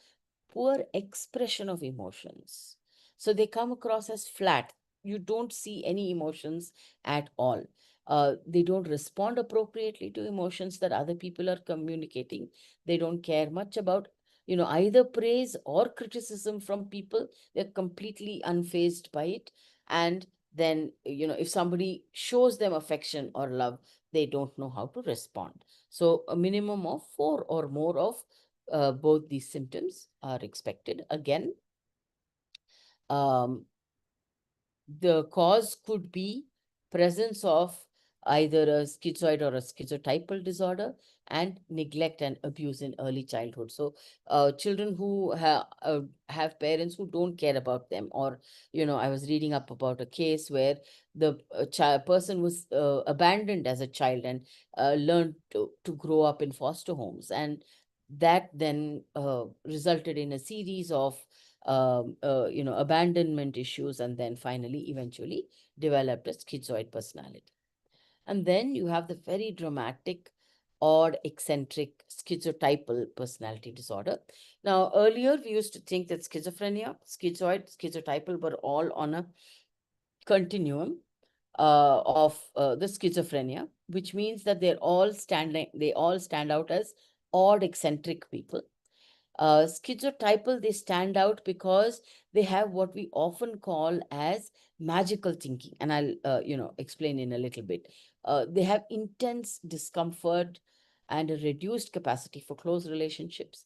poor expression of emotions. So they come across as flat. You don't see any emotions at all. They don't respond appropriately to emotions that other people are communicating. They don't care much about, either praise or criticism from people. They're completely unfazed by it. And then, if somebody shows them affection or love, they don't know how to respond. So a minimum of four or more of both these symptoms are expected. Again, um, the cause could be presence of either a schizoid or a schizotypal disorder, and neglect and abuse in early childhood. So children who have parents who don't care about them, or I was reading up about a case where the person was abandoned as a child and learned to grow up in foster homes, and that then resulted in a series of abandonment issues, and then finally, eventually developed a schizoid personality. And then you have the very dramatic, odd, eccentric, schizotypal personality disorder. Now, earlier we used to think that schizophrenia, schizoid, schizotypal were all on a continuum of the schizophrenia, which means that they all stand out as odd, eccentric people. Schizotypal, they stand out because they have what we often call as magical thinking, and I'll explain in a little bit. They have intense discomfort and a reduced capacity for close relationships.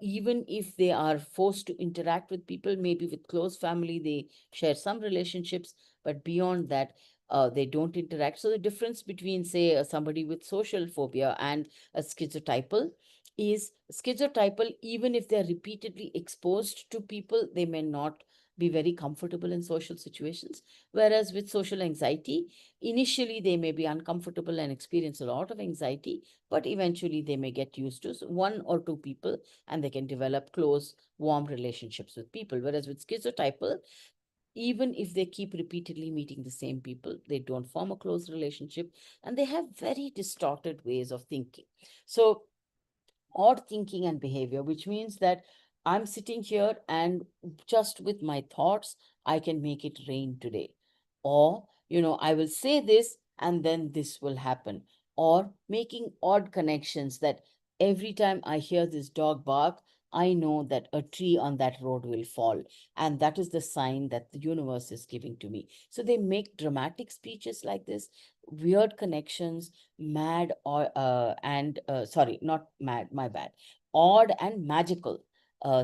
Even if they are forced to interact with people, maybe with close family, they share some relationships, but beyond that, they don't interact. So the difference between, say, somebody with social phobia and a schizotypal is schizotypal, even if they're repeatedly exposed to people, they may not be very comfortable in social situations. Whereas with social anxiety, initially they may be uncomfortable and experience a lot of anxiety, but eventually they may get used to one or two people and they can develop close, warm relationships with people. Whereas with schizotypal, even if they keep repeatedly meeting the same people, they don't form a close relationship, and they have very distorted ways of thinking. So odd thinking and behavior, which means that I'm sitting here and just with my thoughts, I can make it rain today. Or, I will say this and then this will happen. Or making odd connections that every time I hear this dog bark, I know that a tree on that road will fall, and that is the sign that the universe is giving to me. So they make dramatic speeches like this, weird connections, mad or and sorry, not mad, my bad, odd and magical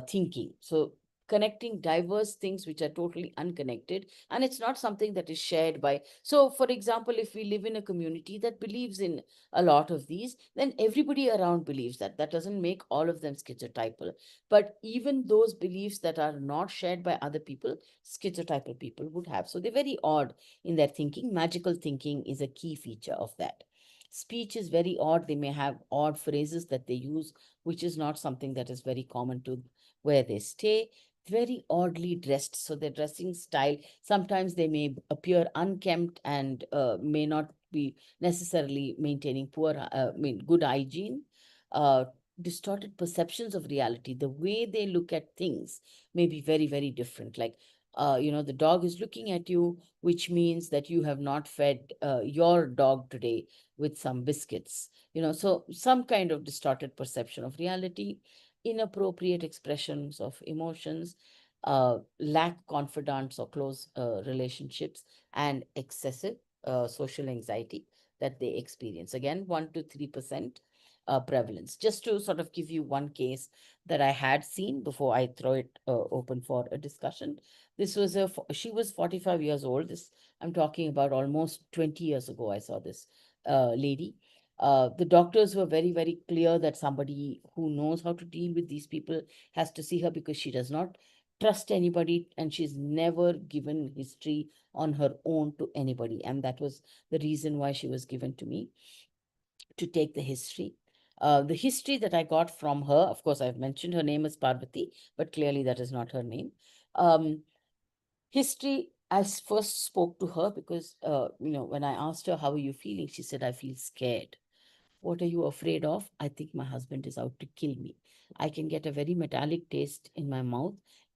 thinking. So connecting diverse things which are totally unconnected, and it's not something that is shared by. So for example, if we live in a community that believes in a lot of these, then everybody around believes that. That doesn't make all of them schizotypal, but even those beliefs that are not shared by other people, schizotypal people would have. So they're very odd in their thinking. Magical thinking is a key feature of that. Speech is very odd. They may have odd phrases that they use, which is not something that is very common to where they stay. Very oddly dressed. So their dressing style, sometimes they may appear unkempt and may not be necessarily maintaining good hygiene. Uh, Distorted perceptions of reality. The way they look at things may be very, very different. Like, the dog is looking at you, which means that you have not fed your dog today with some biscuits. So some kind of distorted perception of reality, inappropriate expressions of emotions, lack confidence or close relationships, and excessive social anxiety that they experience. Again, 1 to 3% prevalence. Just to sort of give you one case that I had seen before I throw it open for a discussion. She was 45 years old. I'm talking about almost 20 years ago. I saw this lady. The doctors were very, very clear that somebody who knows how to deal with these people has to see her, because she does not trust anybody and she's never given history on her own to anybody. And that was the reason why she was given to me to take the history. The history that I got from her, of course, I've mentioned her name is Parvati, but clearly that is not her name. History, first spoke to her because, when I asked her, how are you feeling? She said, I feel scared. What are you afraid of? I think my husband is out to kill me. I can get a very metallic taste in my mouth.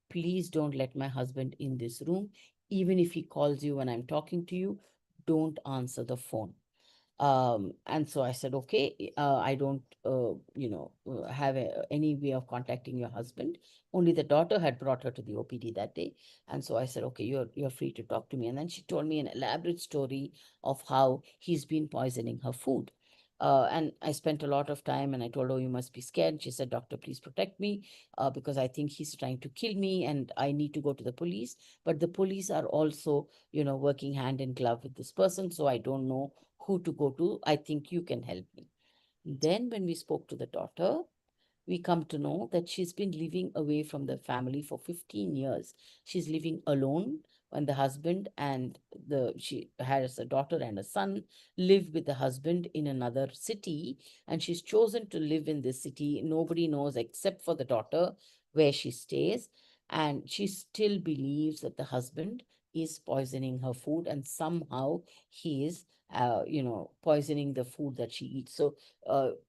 Please don't let my husband in this room. Even if he calls you when I'm talking to you, don't answer the phone. And so I said, okay, I don't, have any way of contacting your husband. Only the daughter had brought her to the OPD that day. And so I said, okay, you're free to talk to me. And then she told me an elaborate story of how he's been poisoning her food. And I spent a lot of time and I told her, you must be scared. She said, doctor, please protect me because I think he's trying to kill me and I need to go to the police. But the police are also, working hand in glove with this person. So I don't know who to go to. I think you can help me. Then, when we spoke to the daughter, we come to know that she's been living away from the family for 15 years. She's living alone when the husband and she has a daughter and a son live with the husband in another city, and she's chosen to live in this city. Nobody knows except for the daughter where she stays, and she still believes that the husband is poisoning her food, and somehow he is poisoning the food that she eats. So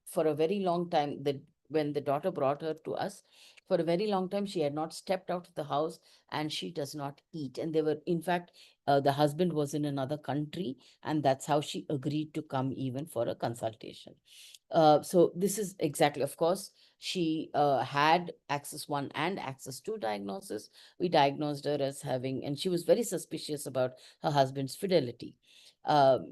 for a very long time, when the daughter brought her to us, for a very long time, she had not stepped out of the house and she does not eat. And they were, in fact, the husband was in another country, and that's how she agreed to come even for a consultation. So this is exactly, of course, she had Axis 1 and Axis 2 diagnosis. We diagnosed her as having, and she was very suspicious about her husband's fidelity.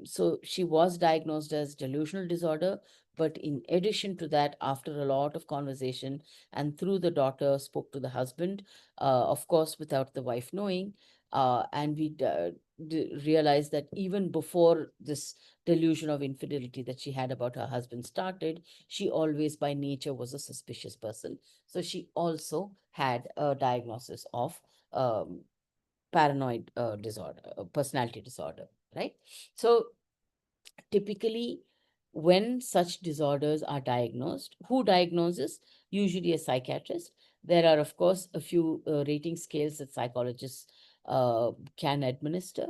So she was diagnosed as delusional disorder. But in addition to that, after a lot of conversation and through the daughter spoke to the husband, of course, without the wife knowing, and we realized that even before this delusion of infidelity that she had about her husband started, she always by nature was a suspicious person. So she also had a diagnosis of um, paranoid disorder, personality disorder, right? So typically, when such disorders are diagnosed, who diagnoses? Usually a psychiatrist. There are, of course, a few rating scales that psychologists can administer.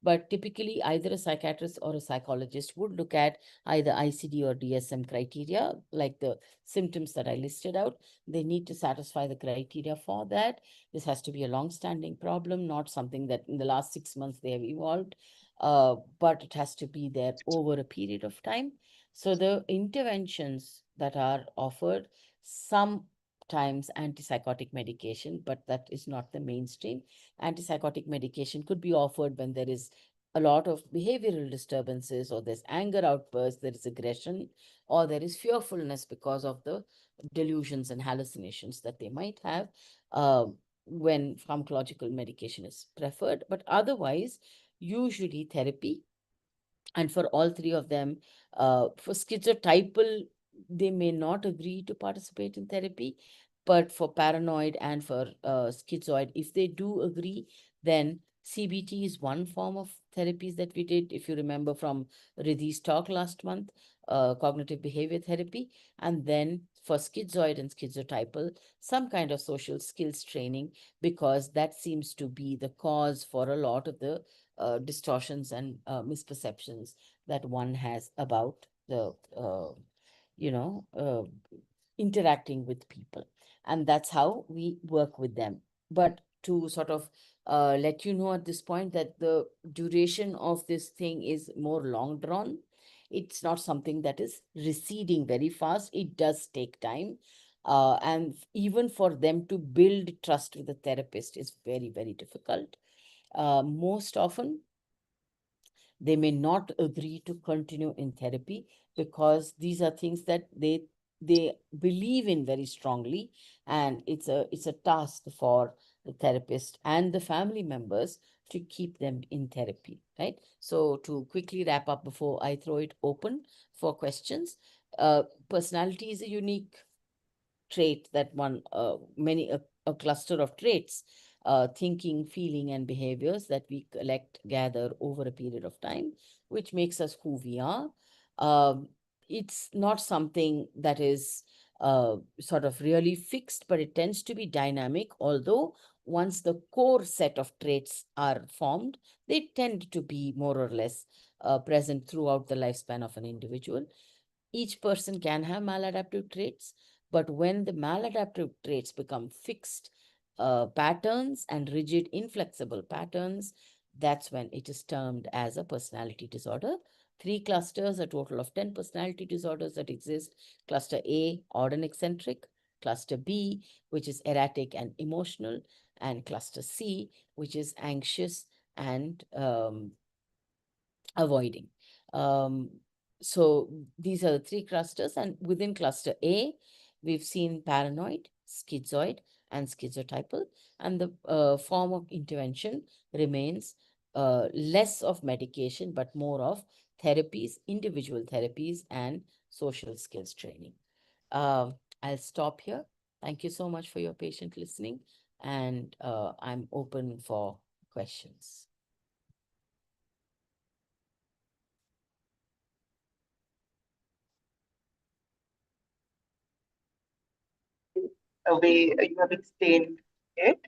But typically, either a psychiatrist or a psychologist would look at either ICD or DSM criteria, like the symptoms that I listed out. They need to satisfy the criteria for that. This has to be a long-standing problem, not something that in the last 6 months they have evolved, but it has to be there over a period of time. So the interventions that are offered, some times antipsychotic medication, but that is not the mainstream. Antipsychotic medication could be offered when there is a lot of behavioral disturbances, or there's anger outbursts, there is aggression, or there is fearfulness because of the delusions and hallucinations that they might have, uh, when pharmacological medication is preferred. But otherwise, usually therapy. And for all three of them, for schizotypal, they may not agree to participate in therapy, but for paranoid and for schizoid, if they do agree, then CBT is one form of therapies that we did, if you remember from Ridhi's talk last month, cognitive behavior therapy. And then for schizoid and schizotypal, some kind of social skills training, because that seems to be the cause for a lot of the distortions and misperceptions that one has about the you know uh, interacting with people. And that's how we work with them. But to sort of let you know at this point that the duration of this thing is more long drawn. It's not something that is receding very fast. It does take time. And even for them to build trust with the therapist is very, very difficult. Most often, they may not agree to continue in therapy because these are things that they believe in very strongly, and it's a task for the therapist and the family members to keep them in therapy, right? So to quickly wrap up before I throw it open for questions, personality is a unique trait that one many a cluster of traits, thinking, feeling, and behaviors that we collect, gather over a period of time, which makes us who we are. um, it's not something that is sort of really fixed, but it tends to be dynamic. Although once the core set of traits are formed, they tend to be more or less present throughout the lifespan of an individual. Each person can have maladaptive traits, but when the maladaptive traits become fixed patterns and rigid, inflexible patterns, that's when it is termed as a personality disorder. Three clusters, a total of 10 personality disorders that exist. Cluster A, odd and eccentric. Cluster B, which is erratic and emotional. And cluster C, which is anxious and avoiding. Um, so these are the three clusters, and within cluster A, we've seen paranoid, schizoid, and schizotypal, and the form of intervention remains less of medication, but more of therapies, individual therapies, and social skills training. I'll stop here. Thank you so much for your patient listening, and I'm open for questions. The way you have explained it.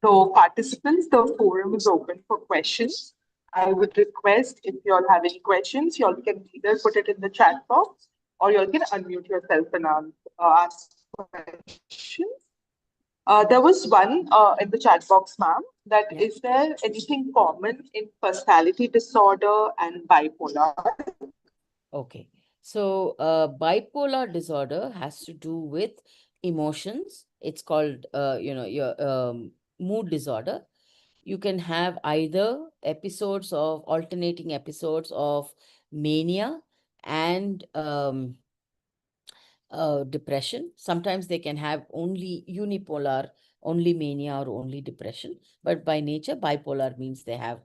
So, participants, the forum is open for questions. I would request if you all have any questions, you all can either put it in the chat box or you all can unmute yourself and ask questions. There was one in the chat box, ma'am, that Yeah. is there anything common in personality disorder and bipolar? Okay. So, bipolar disorder has to do with emotions. It's called, your mood disorder. You can have either episodes of alternating episodes of mania and depression. Sometimes they can have only unipolar, only mania or only depression. But by nature, bipolar means they have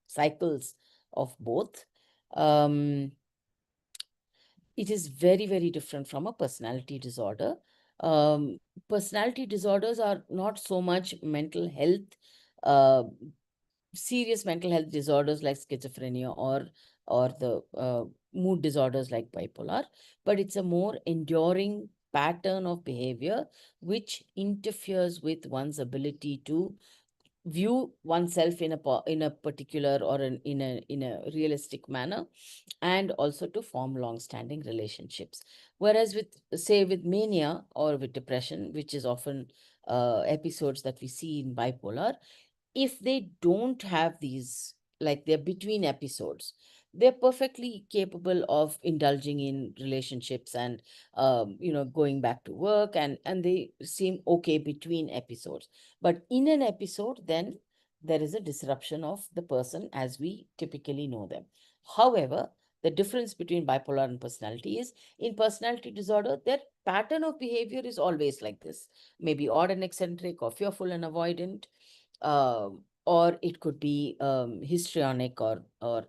cycles of both. Um, it is very, very different from a personality disorder. Personality disorders are not so much mental health, uh, serious mental health disorders like schizophrenia or the mood disorders like bipolar, but it's a more enduring pattern of behavior which interferes with one's ability to view oneself in a particular or in a realistic manner, and also to form long-standing relationships. Whereas with mania or with depression, which is often episodes that we see in bipolar, if they don't have these, like they're between episodes, they're perfectly capable of indulging in relationships and going back to work, and they seem okay between episodes. But in an episode, then there is a disruption of the person as we typically know them. However, the difference between bipolar and personality is, in personality disorder, their pattern of behavior is always like this, maybe odd and eccentric, or fearful and avoidant, or it could be histrionic or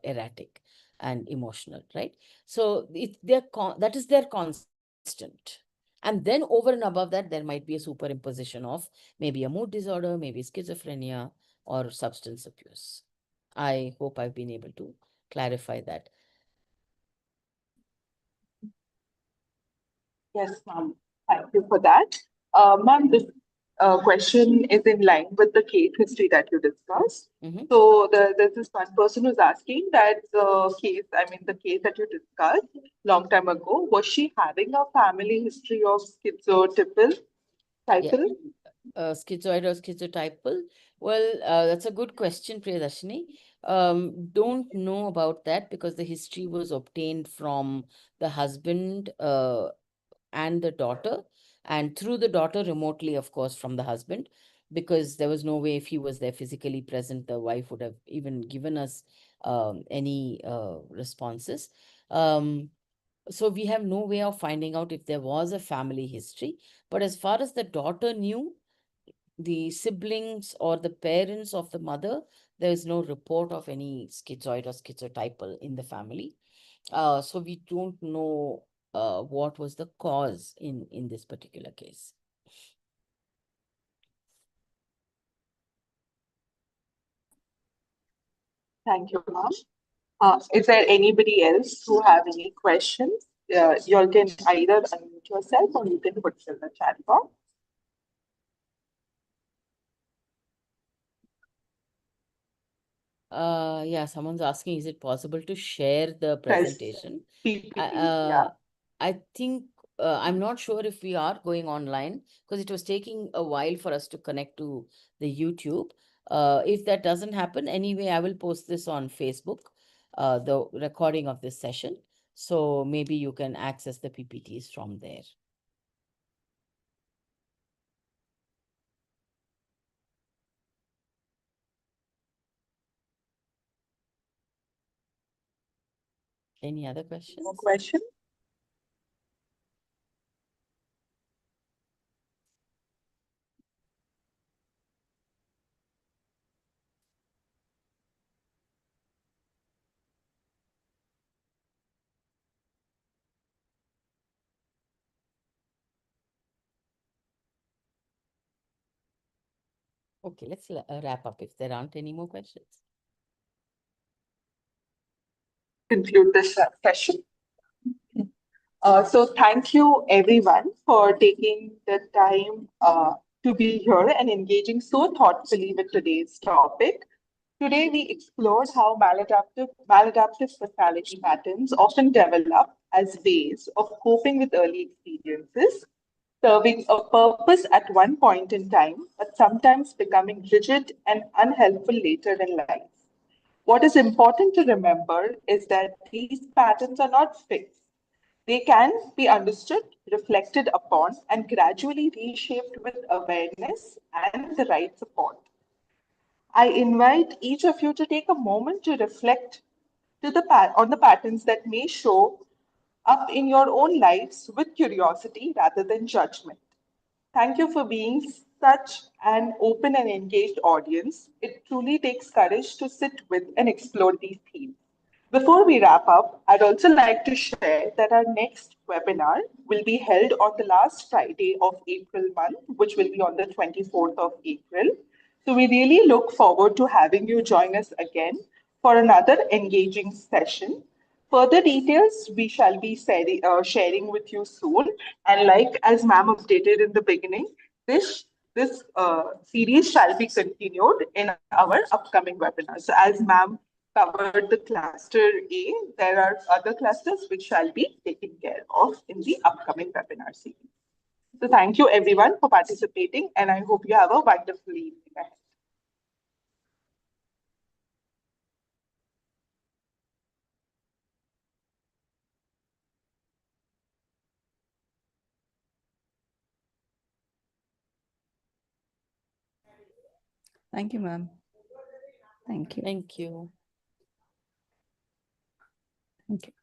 erratic and emotional, right? So that is their constant. And then over and above that, there might be a superimposition of maybe a mood disorder, maybe schizophrenia, or substance abuse. I hope I've been able to clarify that. Yes, ma'am. Thank you for that. Ma'am, this question is in line with the case history that you discussed. Mhm. So there's this one person who's asking that the case that you discussed long time ago, was she having a family history of schizotypal Yeah. typal? Schizoid or schizotypal? Well, that's a good question, Priyadarshini. Don't know about that because the history was obtained from the husband and the daughter, and through the daughter remotely, of course, from the husband, because there was no way, if he was there physically present, the wife would have even given us any responses. Um, so we have no way of finding out if there was a family history. But as far as the daughter knew, the siblings or the parents of the mother, there is no report of any schizoid or schizotypal in the family. So we don't know what was the cause in this particular case. Thank you, ma'am. Is there anybody else who have any questions? You all can either unmute yourself or you can put it in the chat box. Yeah, someone's asking, is it possible to share the Press presentation? PPT. Yeah. I think I'm not sure if we are going online because it was taking a while for us to connect to the YouTube. If that doesn't happen, anyway, I will post this on Facebook, the recording of this session. So maybe you can access the PPTs from there. Any other questions? More questions? Okay, let's wrap up if there aren't any more questions. Conclude this session. So thank you everyone for taking the time to be here and engaging so thoughtfully with today's topic. Today we explored how maladaptive personality patterns often develop as ways of coping with early experiences, serving a purpose at one point in time, but sometimes becoming rigid and unhelpful later in life. What is important to remember is that these patterns are not fixed. They can be understood, reflected upon, and gradually reshaped with awareness and the right support. I invite each of you to take a moment to reflect on the patterns that may show up in your own lives with curiosity rather than judgment. Thank you for being such an open and engaged audience. It truly takes courage to sit with and explore these themes. Before we wrap up, I'd also like to share that our next webinar will be held on the last Friday of April month, which will be on the 24th of April. So we really look forward to having you join us again for another engaging session. Further details we shall be sharing with you soon. And like as ma'am updated in the beginning, this series shall be continued in our upcoming webinars. So as ma'am covered the cluster A, there are other clusters which shall be taken care of in the upcoming webinar series. So thank you everyone for participating, and I hope you have a wonderful evening ahead. Thank you, ma'am. Thank you. Thank you. Thank you.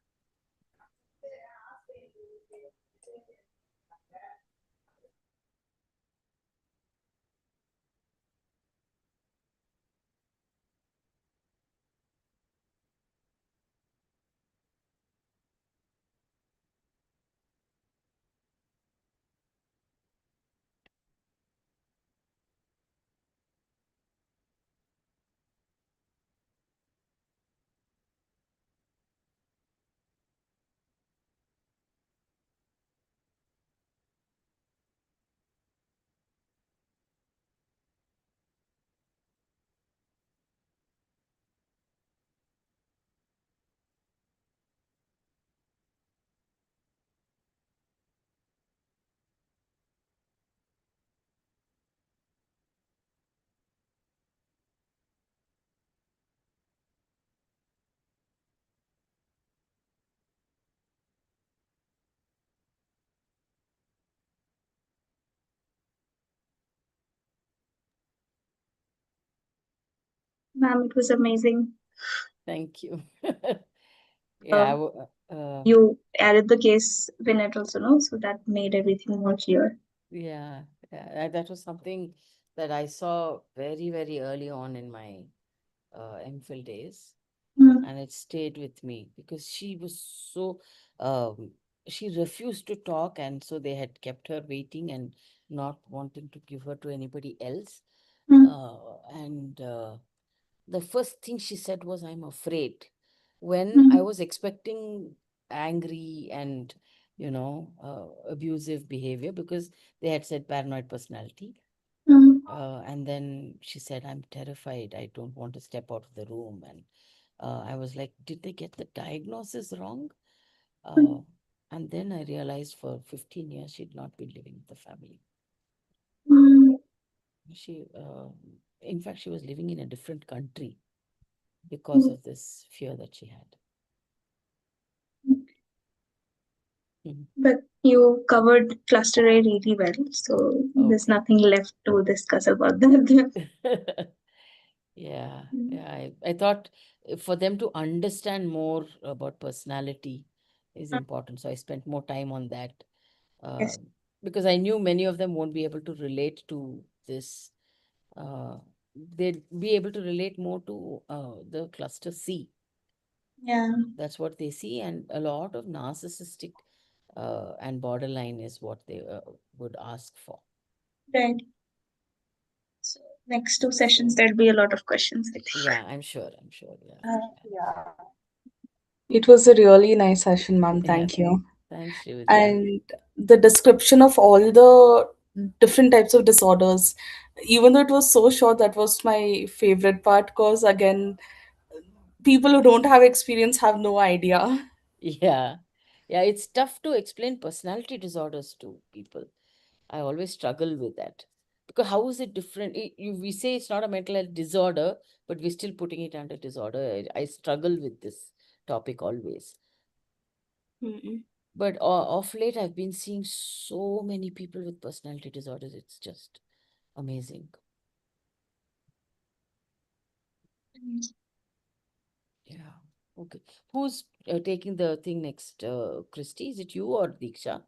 Ma'am, it was amazing. Thank you. Uh, Yeah, you added the case Vinnet also, no? So that made everything more clear. yeah, that was something that I saw very, very early on in my MPhil days, Mm, and it stayed with me because she was so, um, she refused to talk, and so they had kept her waiting and not wanting to give her to anybody else. mm, And the first thing she said was, "I'm afraid." When I mm, was expecting angry and, abusive behavior because they had said paranoid personality. mm, And then she said, "I'm terrified. I don't want to step out of the room." And I was like, did they get the diagnosis wrong? mm, Uh, and then I realized for 15 years she'd not been living with the family. mm, In fact, she was living in a different country because mm. of this fear that she had. Mhm. But you covered cluster A really well, so there's Okay. nothing left to discuss about that. Yeah, Mm, yeah. I thought for them to understand more about personality is important. So I spent more time on that uh, yes, because I knew many of them won't be able to relate to this. Uh, they'd be able to relate more to the cluster C. yeah, That's what they see, and a lot of narcissistic and borderline is what they would ask for. right. So next two sessions, So, there'll be a lot of questions, I think. yeah, I'm sure. Yeah. Yeah. It was a really nice session, ma'am. Yeah. Thank you. Thanks, Shrividya. And the description of all the different types of disorders, even though it was so short, that was my favorite part because, again, people who don't have experience have no idea. Yeah. Yeah, it's tough to explain personality disorders to people. I always struggle with that. Because how is it different? We say it's not a mental health disorder, but we're still putting it under disorder. I struggle with this topic always. Mm-mm. But of late, I've been seeing so many people with personality disorders. It's just amazing. Yeah. Okay. Who's taking the thing next, Christy? Is it you or Diksha?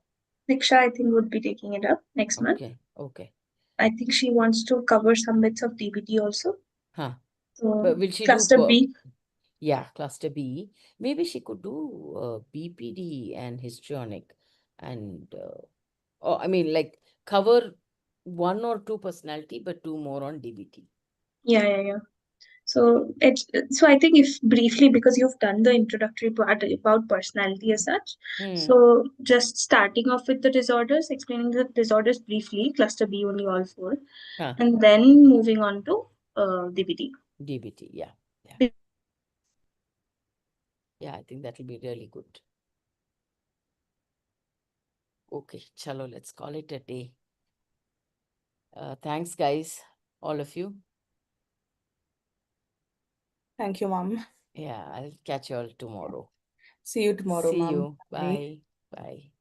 Diksha, I think, would be taking it up next month. Okay. Okay. I think she wants to cover some bits of DBT also. Huh. So But will she cluster do B. yeah, cluster B? Maybe she could do BPD and histrionic and or I mean like cover one or two personality but do more on DBT. Yeah. So I think if briefly, because you've done the introductory part about personality as such, Hmm. so just starting off with the disorders, explaining the disorders briefly, cluster B only all four, Huh. and then moving on to DBT. DBT. Yeah. Yeah. Yeah, I think that'll be really good. Okay, chalo, let's call it a day. Thanks, guys, all of you. Thank you, ma'am. Yeah, I'll catch you all tomorrow. See you tomorrow, See ma'am. you. Bye. Bye. Bye.